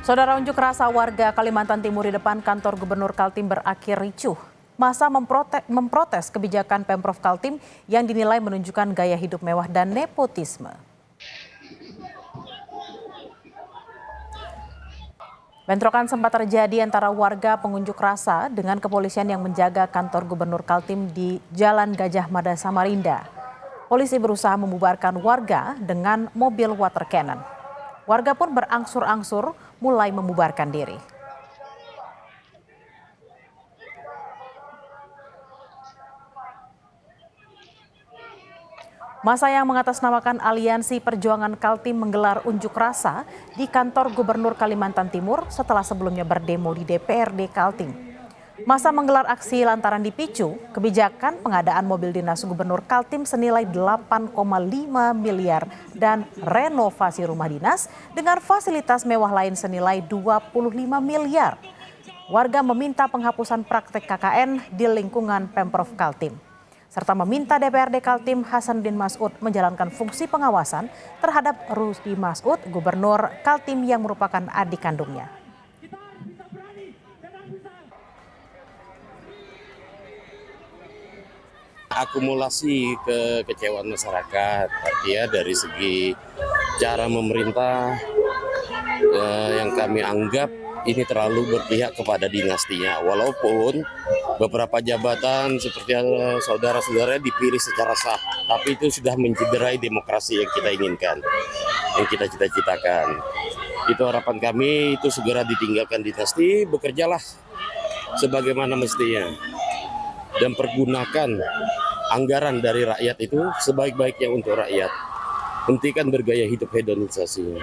Saudara, unjuk rasa warga Kalimantan Timur di depan kantor Gubernur Kaltim berakhir ricuh. Masa memprotes kebijakan Pemprov Kaltim yang dinilai menunjukkan gaya hidup mewah dan nepotisme. Bentrokan sempat terjadi antara warga pengunjuk rasa dengan kepolisian yang menjaga kantor Gubernur Kaltim di Jalan Gajah Mada Samarinda. Polisi berusaha membubarkan warga dengan mobil water cannon. Warga pun berangsur-angsur mulai membubarkan diri. Masa yang mengatasnamakan Aliansi Perjuangan Kaltim menggelar unjuk rasa di kantor Gubernur Kalimantan Timur setelah sebelumnya berdemo di DPRD Kaltim. Masa menggelar aksi lantaran dipicu kebijakan pengadaan mobil dinas Gubernur Kaltim senilai 8,5 miliar dan renovasi rumah dinas dengan fasilitas mewah lain senilai 25 miliar. Warga meminta penghapusan praktek KKN di lingkungan Pemprov Kaltim, serta meminta DPRD Kaltim Hasanuddin Masud menjalankan fungsi pengawasan terhadap Rusdi Masud, Gubernur Kaltim yang merupakan adik kandungnya. Akumulasi kekecewaan masyarakat, artinya dari segi cara memerintah yang kami anggap ini terlalu berpihak kepada dinastinya, walaupun beberapa jabatan seperti saudara-saudara dipilih secara sah, tapi itu sudah mencederai demokrasi yang kita inginkan, yang kita cita-citakan. Itu harapan kami, itu segera ditinggalkan dinasti, bekerjalah sebagaimana mestinya dan pergunakan anggaran dari rakyat itu sebaik-baiknya untuk rakyat. Hentikan bergaya hidup hedonisasi.